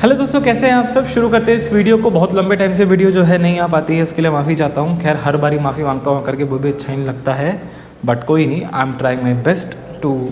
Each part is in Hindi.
हेलो दोस्तों, कैसे हैं आप सब। शुरू करते हैं इस वीडियो को। बहुत लंबे टाइम से वीडियो जो है नहीं आ पाती है, उसके लिए माफ़ी चाहता हूँ। खैर हर बारी माफ़ी मांगता हूँ करके वो भी अच्छा नहीं लगता है, बट कोई नहीं। I am trying my best to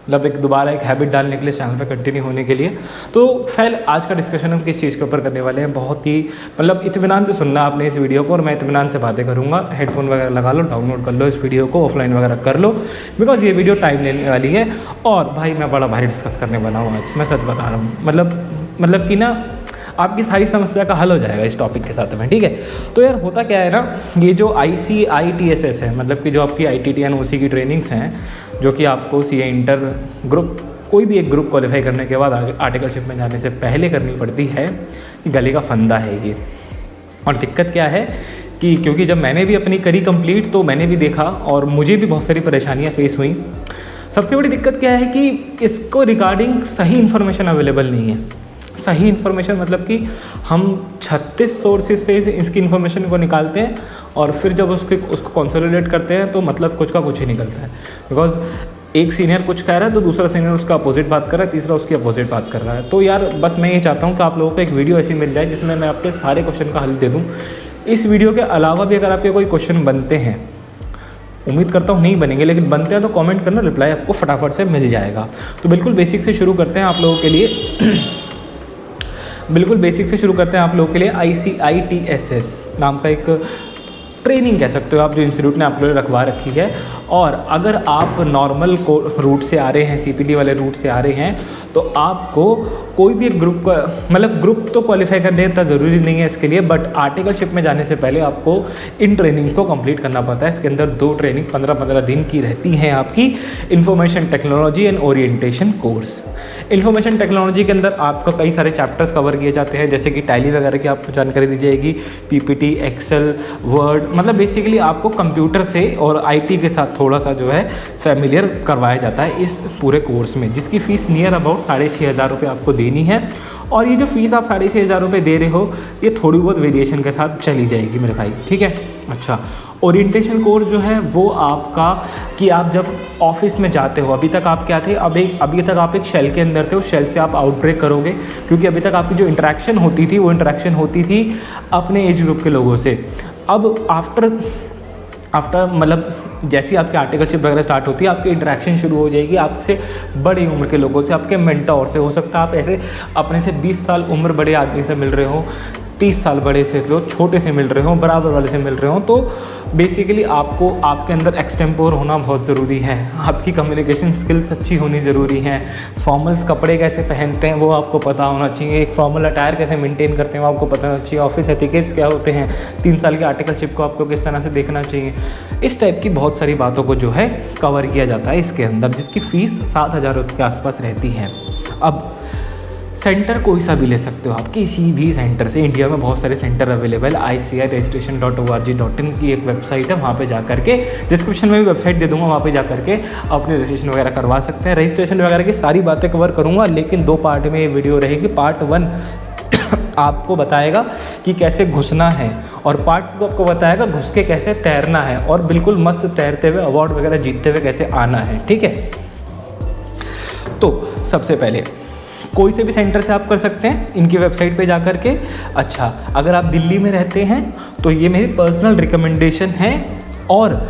मतलब दोबारा एक हैबिट डालने के लिए, चैनल पे कंटिन्यू होने के लिए। तो फिर आज का डिस्कशन हम किस चीज़ के ऊपर करने वाले हैं, बहुत ही मतलब इत्मीनान से सुनना आपने इस वीडियो को, और मैं इत्मीनान से बातें करूँगा। हेडफोन वगैरह लगा लो, डाउनलोड कर लो इस वीडियो को, ऑफलाइन वगैरह कर लो, बिकॉज ये वीडियो टाइम लेने वाली है। और भाई मैं बड़ा भारी डिस्कस करने वाला हूँ आज, मैं सच बता रहा हूँ। मतलब कि ना आपकी सारी समस्या का हल हो जाएगा इस टॉपिक के साथ में, ठीक है। तो यार होता क्या है ना, ये जो ICITSS है, मतलब कि जो आपकी ITT NOC की ट्रेनिंग्स हैं, जो कि आपको CA इंटर ग्रुप कोई भी एक ग्रुप क्वालिफाई करने के बाद आर्टिकलशिप में जाने से पहले करनी पड़ती है, गले का फंदा है ये। और दिक्कत क्या है कि क्योंकि जब मैंने भी अपनी करी कंप्लीट तो मैंने भी देखा और मुझे भी बहुत सारी परेशानियाँ फेस हुई। सबसे बड़ी दिक्कत क्या है कि इसको रिगार्डिंग सही इन्फॉर्मेशन अवेलेबल नहीं है। सही इन्फॉर्मेशन मतलब कि हम 36 सोर्सेज से इसकी इन्फॉर्मेशन को निकालते हैं और फिर जब उसको कंसोलिडेट करते हैं तो मतलब कुछ का कुछ ही निकलता है। बिकॉज एक सीनियर कुछ कह रहा है तो दूसरा सीनियर उसका अपोजिट बात कर रहा है, तीसरा उसकी अपोजिट बात कर रहा है। तो यार बस मैं ये चाहता हूँ कि आप लोगों को एक वीडियो ऐसी मिल जाए जिसमें मैं आपके सारे क्वेश्चन का हल दे दूँ। इस वीडियो के अलावा भी अगर आपके कोई क्वेश्चन बनते हैं, उम्मीद करता हूँ नहीं बनेंगे, लेकिन बनते हैं तो कमेंट करना, रिप्लाई आपको फटाफट से मिल जाएगा। तो बिल्कुल बेसिक से शुरू करते हैं आप लोगों के लिए बिल्कुल बेसिक से शुरू करते हैं आप लोगों के लिए। ICITSS नाम का एक ट्रेनिंग कह सकते हो आप, जो इंस्टीट्यूट ने आप लोगों ने रखवा रखी है। और अगर आप नॉर्मल रूट से आ रहे हैं, CPT वाले रूट से आ रहे हैं, तो आपको कोई भी एक ग्रुप का मतलब ग्रुप तो क्वालिफाई करने इतना ज़रूरी नहीं है इसके लिए, बट आर्टिकलशिप में जाने से पहले आपको इन ट्रेनिंग को कंप्लीट करना पड़ता है। इसके अंदर 2 ट्रेनिंग 15-15 दिन की रहती हैं आपकी। Information technology and orientation course. Information technology के अंदर आपको कई सारे चैप्टर्स कवर किए जाते हैं, जैसे कि टैली वगैरह की आपको जानकारी दी जाएगी, PPT, एक्सेल, वर्ड, मतलब बेसिकली आपको कंप्यूटर से और IT के साथ थोड़ा सा जो है फैमिलियर करवाया जाता है इस पूरे कोर्स में, जिसकी फ़ीस नियर अबाउट 6,500 रुपये आपको देनी है। और ये जो फीस आप 6,500 रुपये दे रहे हो, ये थोड़ी बहुत वेरिएशन के साथ चली जाएगी मेरे भाई, ठीक है। अच्छा, ओरिएंटेशन कोर्स जो है वो आपका कि आप जब ऑफिस में जाते हो, अभी तक आप क्या थे, अभी तक आप एक शेल के अंदर थे, उस शेल से आप आउट ब्रेक करोगे, क्योंकि अभी तक आपकी जो इंटरेक्शन होती थी वो इंटरेक्शन होती थी अपने एज ग्रुप के लोगों से। अब आफ्टर मतलब जैसे ही आपकी आर्टिकलशिप वगैरह स्टार्ट होती है, आपकी इंटरेक्शन शुरू हो जाएगी आपसे बड़ी उम्र के लोगों से, आपके मेंटोर से। हो सकता है आप ऐसे अपने से 20 साल उम्र बड़े आदमी से मिल रहे हो, 30 साल बड़े से लोग छोटे से मिल रहे हो, बराबर वाले से मिल रहे हो। तो बेसिकली आपको आपके अंदर एक्सटेम्पोर होना बहुत ज़रूरी है, आपकी कम्युनिकेशन स्किल्स अच्छी होनी ज़रूरी है। फॉर्मल्स कपड़े कैसे पहनते हैं वो आपको पता होना चाहिए, एक फॉर्मल अटायर कैसे मेंटेन करते हैं वो आपको पता होना चाहिए, ऑफिस एथिकेट्स क्या होते हैं, 3 साल की आर्टिकलशिप को आपको किस तरह से देखना चाहिए। इस टाइप की बहुत सारी बातों को जो है कवर किया जाता है इसके अंदर, जिसकी फ़ीस 7,000 रुपये के आसपास रहती है। अब सेंटर कोई सा भी ले सकते हो आप, किसी भी सेंटर से। इंडिया में बहुत सारे सेंटर अवेलेबल। ICIregistration.org.in की एक वेबसाइट है, वहाँ पे जा करके, डिस्क्रिप्शन में भी वेबसाइट दे दूँगा, वहाँ पे जा करके अपने रजिस्ट्रेशन वगैरह करवा सकते हैं। रजिस्ट्रेशन वगैरह की सारी बातें कवर करूँगा, लेकिन 2 पार्ट में ये वीडियो रहेगी। पार्ट 1 आपको बताएगा कि कैसे घुसना है, और पार्ट 2 आपको बताएगा घुस के कैसे तैरना है, और बिल्कुल मस्त तैरते हुए अवार्ड वगैरह जीतते हुए कैसे आना है, ठीक है। तो सबसे पहले कोई से भी सेंटर से आप कर सकते हैं इनकी वेबसाइट पे जा कर के। अच्छा, अगर आप दिल्ली में रहते हैं तो ये मेरी पर्सनल रिकमेंडेशन है, और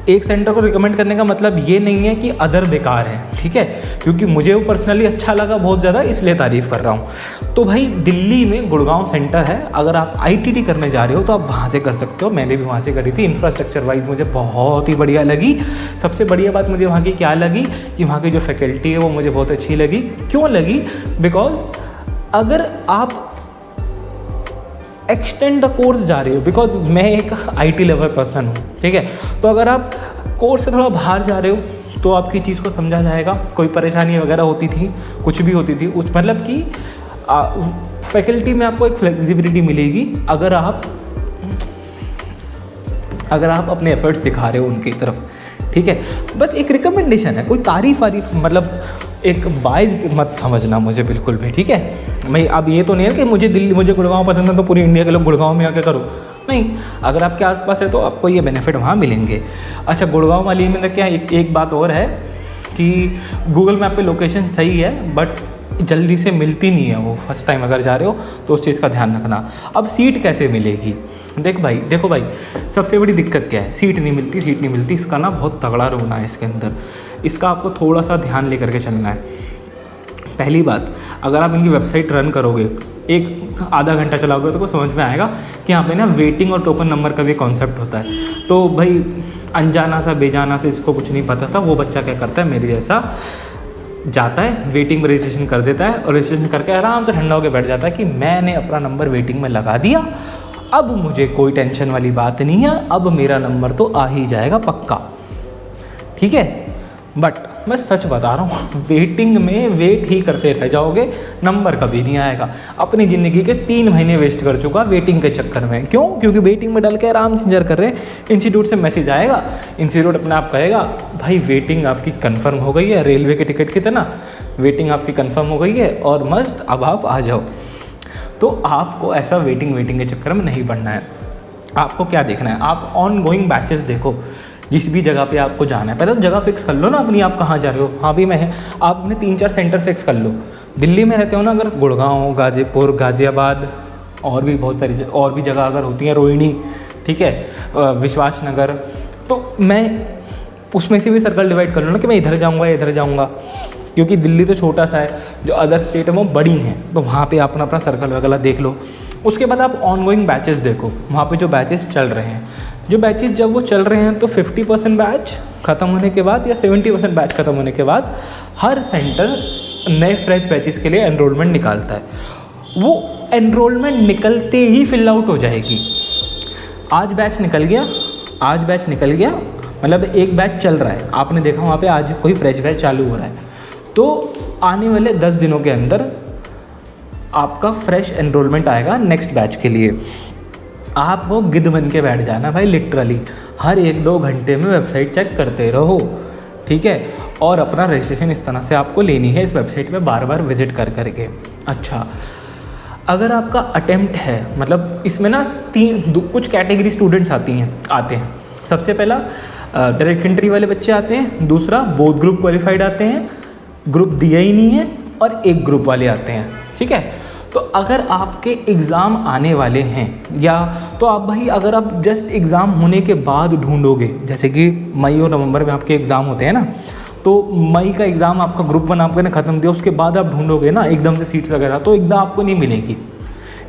एक सेंटर को रिकमेंड करने का मतलब ये नहीं है कि अदर बेकार है, ठीक है, क्योंकि मुझे वो पर्सनली अच्छा लगा बहुत ज़्यादा, इसलिए तारीफ़ कर रहा हूँ। तो भाई दिल्ली में गुड़गांव सेंटर है, अगर आप ITT करने जा रहे हो तो आप वहाँ से कर सकते हो। मैंने भी वहाँ से करी थी। इंफ्रास्ट्रक्चर वाइज मुझे बहुत ही बढ़िया लगी। सबसे बढ़िया बात मुझे वहाँ की क्या लगी कि वहाँ की जो फैकल्टी है वो मुझे बहुत अच्छी लगी। क्यों लगी? बिकॉज अगर आप एक्सटेंड द कोर्स जा रहे हो, बिकॉज मैं एक IT लेवल पर्सन हूँ, ठीक है, तो अगर आप कोर्स से थोड़ा बाहर जा रहे हो तो आपकी चीज़ को समझा जाएगा। कोई परेशानी वगैरह होती थी, कुछ भी होती थी, उस मतलब कि फैकल्टी में आपको एक फ्लेक्सिबिलिटी मिलेगी अगर आप अपने एफर्ट्स दिखा रहे हो उनकी तरफ, ठीक है। बस एक रिकमेंडेशन है, कोई तारीफ मतलब एक बाइज्ड मत समझना मुझे बिल्कुल भी, ठीक है। मैं अब ये तो नहीं है कि मुझे गुड़गांव पसंद है तो पूरी इंडिया के लोग गुड़गांव में आके करो, नहीं। अगर आपके आसपास है तो आपको ये बेनिफिट वहाँ मिलेंगे। अच्छा, गुड़गांव वाली में क्या एक बात और है कि गूगल मैप पे लोकेशन सही है, बट जल्दी से मिलती नहीं है वो, फर्स्ट टाइम अगर जा रहे हो तो उस चीज़ का ध्यान रखना। अब सीट कैसे मिलेगी? देखो भाई सबसे बड़ी दिक्कत क्या है? सीट नहीं मिलती। इसका ना बहुत तगड़ा रोना है इसके अंदर, इसका आपको थोड़ा सा ध्यान लेकर के चलना है। पहली बात, अगर आप इनकी वेबसाइट रन करोगे, एक आधा घंटा चलाओगे तो समझ में आएगा कि यहाँ पे ना वेटिंग और टोकन नंबर का भी कॉन्सेप्ट होता है। तो भाई अनजाना सा बेजाना से जिसको कुछ नहीं पता था वो बच्चा क्या करता है, मेरे जैसा जाता है वेटिंग में रजिस्ट्रेशन कर देता है और रजिस्ट्रेशन करके आराम से ठंडा होकर बैठ जाता है कि मैंने अपना नंबर वेटिंग में लगा दिया, अब मुझे कोई टेंशन वाली बात नहीं है, अब मेरा नंबर तो आ ही जाएगा पक्का। ठीक है, बट मैं सच बता रहा हूँ, वेटिंग में वेट ही करते रह जाओगे, नंबर कभी नहीं आएगा। अपनी ज़िंदगी के 3 महीने वेस्ट कर चुका वेटिंग के चक्कर में। क्यों? क्योंकि वेटिंग में डाल के आराम से इंतजार कर रहे हैं, इंस्टीट्यूट से मैसेज आएगा, इंस्टीट्यूट अपने आप कहेगा भाई वेटिंग आपकी कंफर्म हो गई है, रेलवे के टिकट की तरह वेटिंग आपकी कंफर्म हो गई है और मस्त अब आप आ जाओ। तो आपको ऐसा वेटिंग के चक्कर में नहीं पड़ना है। आपको क्या देखना है, आप ऑन गोइंग बैचेस देखो, जिस भी जगह पे आपको जाना है। पहले तो जगह फिक्स कर लो ना अपनी, आप कहाँ जा रहे हो। हाँ भी मैं आपने 3-4 सेंटर फिक्स कर लो। दिल्ली में रहते हो ना अगर, गुड़गांव, गाज़ीपुर, गाज़ियाबाद और भी बहुत सारी और भी जगह अगर होती हैं, रोहिणी, ठीक है, विश्वास नगर, तो मैं उसमें से भी सर्कल डिवाइड कर लो ना कि मैं इधर जाऊँगा, क्योंकि दिल्ली तो छोटा सा है, जो अदर स्टेट है वो बड़ी हैं, तो वहाँ पे आप अपना सर्कल वगैरह देख लो। उसके बाद आप ऑन गोइंग बैचेस देखो, वहाँ पे जो बैचेस चल रहे हैं, जो बैचेस जब वो चल रहे हैं तो 50% बैच ख़त्म होने के बाद या 70% बैच ख़त्म होने के बाद हर सेंटर नए फ्रेश बैचेस के लिए एनरोलमेंट निकालता है। वो एनरोलमेंट निकलते ही फिल आउट हो जाएगी। आज बैच निकल गया, मतलब एक बैच चल रहा है, आपने देखा वहाँ पे आज कोई फ्रेश बैच चालू हो रहा है, तो आने वाले 10 दिनों के अंदर आपका फ्रेश एनरोलमेंट आएगा नेक्स्ट बैच के लिए। आपको गिद्ध बन के बैठ जाना भाई, लिटरली हर 1-2 घंटे में वेबसाइट चेक करते रहो, ठीक है, और अपना रजिस्ट्रेशन इस तरह से आपको लेनी है इस वेबसाइट पे बार बार विजिट कर करके। अच्छा, अगर आपका अटेम्प्ट है, मतलब इसमें ना कुछ कैटेगरी स्टूडेंट्स आते हैं। सबसे पहला डायरेक्ट एंट्री वाले बच्चे आते हैं, दूसरा बोथ ग्रुप क्वालिफाइड आते हैं, ग्रुप दिया ही नहीं है, और एक ग्रुप वाले आते हैं। ठीक है, तो अगर आपके एग्ज़ाम आने वाले हैं या तो आप भाई, अगर आप जस्ट एग्ज़ाम होने के बाद ढूंढोगे, जैसे कि मई और नवंबर में आपके एग्ज़ाम होते हैं ना, तो मई का एग्ज़ाम आपका ग्रुप 1 आपने ख़त्म दिया, उसके बाद आप ढूंढोगे ना एकदम से सीट्स वगैरह, तो एकदम आपको नहीं मिलेगी।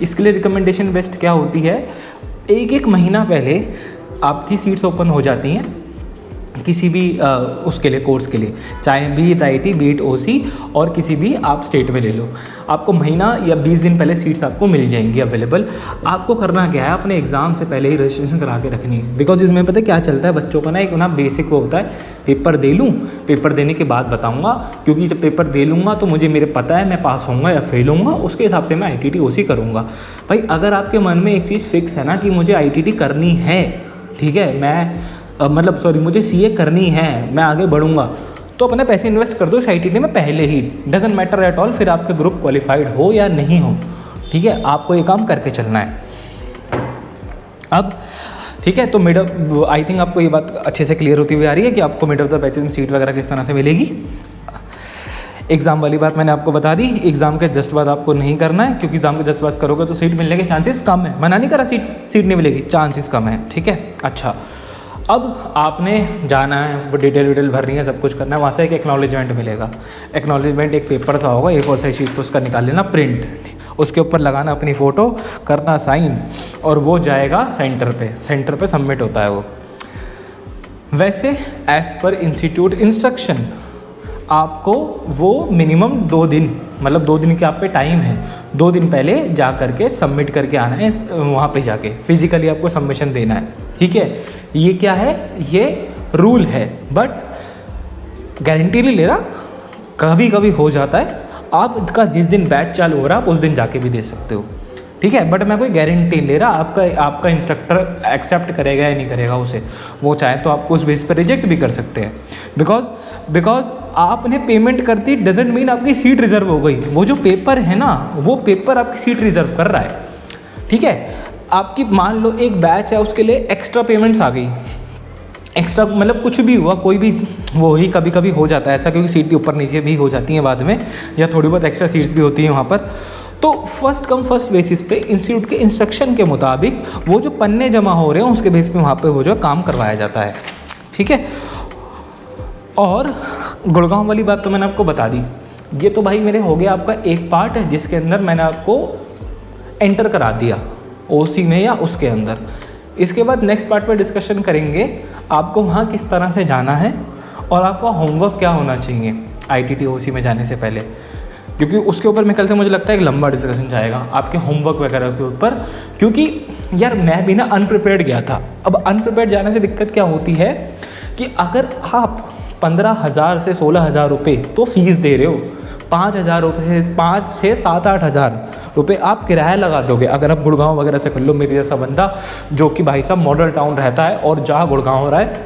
इसके लिए रिकमेंडेशन बेस्ट क्या होती है, 1-1 महीना पहले आपकी सीट्स ओपन हो जाती हैं किसी भी उसके लिए, कोर्स के लिए, चाहे बीट IT, बीट OC और किसी भी आप स्टेट में ले लो, आपको महीना या 20 दिन पहले सीट्स आपको मिल जाएंगी अवेलेबल। आपको करना क्या है, अपने एग्ज़ाम से पहले ही रजिस्ट्रेशन करा के रखनी है, बिकॉज इसमें पता है क्या चलता है, बच्चों का ना एक ना बेसिक वो होता है, पेपर दे लूँ, पेपर देने के बाद बताऊँगा, क्योंकि जब पेपर दे लूँगा तो मुझे मेरे पता है मैं पास होऊंगा या फेल होऊंगा, उसके हिसाब से मैं ITT OC करूँगा। भाई अगर आपके मन में एक चीज़ फिक्स है ना कि मुझे ITT करनी है, ठीक है, मुझे CA करनी है, मैं आगे बढ़ूंगा, तो अपने पैसे इन्वेस्ट कर दो इस ITT में पहले ही, डजंट मैटर एट ऑल, फिर आपके ग्रुप क्वालिफाइड हो या नहीं हो, ठीक है, आपको ये काम करके चलना है। अब ठीक है, तो मिड आई थिंक आपको ये बात अच्छे से क्लियर होती हुई आ रही है कि आपको मिड ऑफ द बैचेस में सीट वगैरह किस तरह से मिलेगी। एग्ज़ाम वाली बात मैंने आपको बता दी, एग्ज़ाम के जस्ट बाद आपको नहीं करना है, क्योंकि एग्ज़ाम के जस्ट बाद करोगे तो सीट मिलने के चांसेस कम है। मना नहीं करा, सीट नहीं मिलेगी, चांसेस कम है, ठीक है। अच्छा, अब आपने जाना है, डिटेल भरनी है, सब कुछ करना है, वहाँ से एक एक्नॉलेजमेंट मिलेगा। एक्नॉलेजमेंट एक पेपर सा होगा, A4 साइज शीट, तो उसका निकाल लेना प्रिंट, उसके ऊपर लगाना अपनी फ़ोटो, करना साइन, और वो जाएगा सेंटर पे सबमिट होता है वो। वैसे एज़ पर इंस्टीट्यूट इंस्ट्रक्शन आपको वो मिनिमम 2 दिन, मतलब 2 दिन के आप पे टाइम है, 2 दिन पहले जा करके सबमिट करके आना है, वहाँ पे जाके फिज़िकली आपको सबमिशन देना है, ठीक है। ये क्या है, ये रूल है, बट गारंटी नहीं ले रहा, कभी कभी हो जाता है, आपका जिस दिन बैच चालू हो रहा है आप उस दिन जाके भी दे सकते हो, ठीक है, बट मैं कोई गारंटी ले रहा आपका इंस्ट्रक्टर एक्सेप्ट करेगा या नहीं करेगा उसे, वो चाहे तो आपको उस बेस पर रिजेक्ट भी कर सकते हैं, बिकॉज आपने पेमेंट कर दी डजेंट मीन आपकी सीट रिजर्व हो गई। वो जो पेपर है ना, वो पेपर आपकी सीट रिजर्व कर रहा है, ठीक है। आपकी मान लो एक बैच है, उसके लिए एक्स्ट्रा पेमेंट्स आ गई, एक्स्ट्रा मतलब कुछ भी हुआ, कोई भी वो ही कभी कभी हो जाता है ऐसा, क्योंकि सीट ऊपर नीचे भी हो जाती हैं बाद में, या थोड़ी बहुत एक्स्ट्रा सीट्स भी होती हैं वहाँ पर। तो फर्स्ट कम फर्स्ट बेसिस पे इंस्टीट्यूट के इंस्ट्रक्शन के मुताबिक वो जो पन्ने जमा हो रहे हैं उसके बेस पे वहाँ पे वो जो काम करवाया जाता है, ठीक है। और गुड़गांव वाली बात तो मैंने आपको बता दी। ये तो भाई मेरे हो गया आपका एक पार्ट है जिसके अंदर मैंने आपको एंटर करा दिया ओसी में या उसके अंदर। इसके बाद नेक्स्ट पार्ट पे डिस्कशन करेंगे आपको वहाँ किस तरह से जाना है और आपका होमवर्क क्या होना चाहिए ITT OC में जाने से पहले, क्योंकि उसके ऊपर मेरे ख्याल से मुझे लगता है एक लंबा डिस्कशन जाएगा आपके होमवर्क वगैरह के ऊपर। क्योंकि यार मैं भी ना अनप्रिपेयर्ड गया था। अब अनप्रिपेयर्ड जाने से दिक्कत क्या होती है कि अगर आप 15,000 से 16,000 रुपये तो फीस दे रहे हो, 5,000 रुपये से 5 से 7-8 हज़ार रुपये आप किराया लगा दोगे अगर आप गुड़गांव वगैरह से कर लो। मेरे जैसा बंदा जो कि भाई साहब मॉडल टाउन रहता है और जहाँ गुड़गांव हो रहा है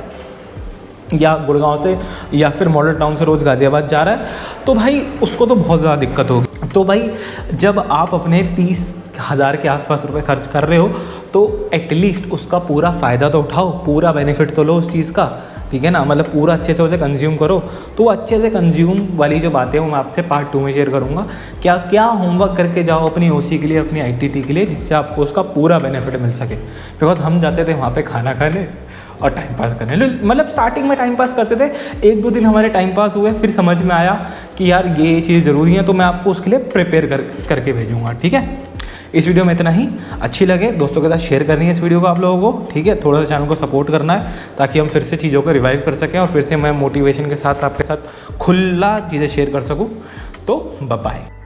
या गुड़गांव से या फिर मॉडल टाउन से रोज़ गाज़ियाबाद जा रहा है, तो भाई उसको तो बहुत ज़्यादा दिक्कत होगी। तो भाई जब आप अपने 30,000 के आसपास रुपए खर्च कर रहे हो तो एटलीस्ट उसका पूरा फ़ायदा तो उठाओ, पूरा बेनिफिट तो लो उस चीज़ का, ठीक है ना। मतलब पूरा अच्छे से उसे कंज्यूम करो। तो अच्छे से कंज्यूम वाली जो बातें हैं वो मैं आपसे पार्ट 2 में शेयर करूँगा। क्या क्या होमवर्क करके जाओ अपनी OC के लिए, अपनी ITT के लिए, जिससे आपको उसका पूरा बेनिफिट मिल सके। बिकॉज हम जाते थे वहाँ पे खाना खाने और टाइम पास करने। मतलब स्टार्टिंग में टाइम पास करते थे, 1-2 दिन हमारे टाइम पास हुए, फिर समझ में आया कि यार ये चीज़ ज़रूरी है, तो मैं आपको उसके लिए प्रिपेयर करके भेजूँगा, ठीक है। इस वीडियो में इतना ही। अच्छी लगे दोस्तों के साथ शेयर करनी है इस वीडियो को आप लोगों को, ठीक है। थोड़ा सा चैनल को सपोर्ट करना है ताकि हम फिर से चीज़ों को रिवाइव कर सकें और फिर से मैं मोटिवेशन के साथ आपके साथ खुला चीज़ें शेयर कर सकूँ। तो बाय बाय।